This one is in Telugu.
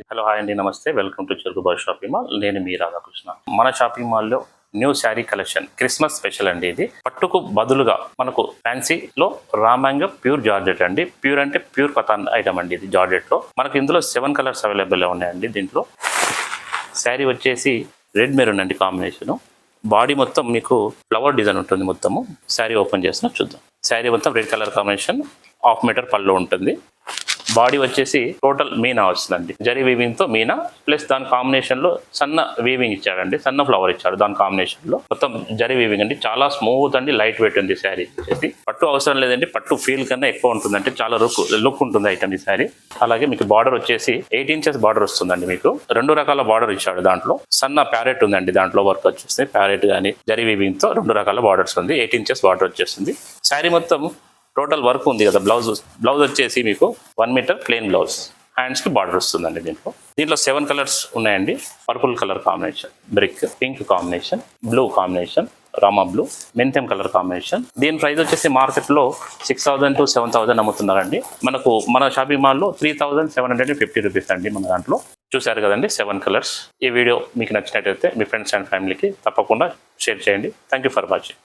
హలో హాయ్ అండి, నమస్తే. వెల్కమ్ టు చెరుకు బాయ్ షాపింగ్ మాల్. నేను మీ రాధాకృష్ణ. మన షాపింగ్ మాల్లో new sari collection Christmas special అండి. ఇది పట్టుకు బదులుగా మనకు ఫ్యాన్సీలో రామాంగ ప్యూర్ జార్జెట్ అండి. ప్యూర్ అంటే ప్యూర్ పతాన్ ఐటమ్ అండి. ఇది జార్జెట్ లో మనకు ఇందులో 7 కలర్స్ అవైలబుల్ ఉన్నాయండి. దీంట్లో శారీ వచ్చేసి రెడ్ మెరూన్ అండి కాంబినేషన్. బాడీ మొత్తం మీకు ఫ్లవర్ డిజైన్ ఉంటుంది. మొత్తము శారీ ఓపెన్ చేసిన చూద్దాం. శారీ మొత్తం రెడ్ కలర్ కాంబినేషన్, 1/2 మీటర్ పళ్ళు ఉంటుంది. బాడీ వచ్చేసి టోటల్ మీనా వస్తుందండి. జరీ వీవింగ్ తో మీనా ప్లస్ దాని కాంబినేషన్ లో సన్న వీవింగ్ ఇచ్చాడండి. సన్న ఫ్లవర్ ఇచ్చాడు దాని కాంబినేషన్ లో. మొత్తం జరీ వీవింగ్ అండి. చాలా స్మూత్ అండి, లైట్ వెయిట్ ఉంది శారీ వచ్చేసి. పట్టు అవసరం లేదండి, పట్టు ఫీల్ కన్నా ఎక్కువ ఉంటుంది. అంటే చాలా లుక్ ఉంటుంది ఐటమ్ ఈ శారీ. అలాగే మీకు బార్డర్ వచ్చేసి 8 ఇంచెస్ బార్డర్ వస్తుందండి. మీకు 2 రకాల బార్డర్ ఇచ్చాడు. దాంట్లో సన్న ప్యారెట్ ఉందండి. దాంట్లో వర్క్ వచ్చేసి ప్యారెట్ కానీ జరీ వీవింగ్ తో 2 రకాల బార్డర్స్ ఉంది. 8 ఇంచెస్ బార్డర్ వచ్చేస్తుంది. శారీ మొత్తం టోటల్ వర్క్ ఉంది కదా. బ్లౌజ్ వచ్చేసి మీకు 1 మీటర్ ప్లెయిన్ బ్లౌజ్, హ్యాండ్స్ కి బార్డర్ వస్తుందండి. దీంట్లో 7 కలర్స్ ఉన్నాయండి. Purple colour combination, brick pink combination, blue combination, Rama blue, మెంథెం కలర్ కాంబినేషన్. దీని ప్రైస్ వచ్చేసి మార్కెట్ లో 6,000 to 7,000 అమ్ముతున్నారండి. మన షాపింగ్ మాల్లో 3,750 రూపీస్ అండి. మన దాంట్లో చూశారు కదండి 7 కలర్స్. ఈ వీడియో మీకు నచ్చినట్టయితే మీ ఫ్రెండ్స్ అండ్ ఫ్యామిలీకి తప్పకుండా షేర్ చేయండి. Thank you for watching.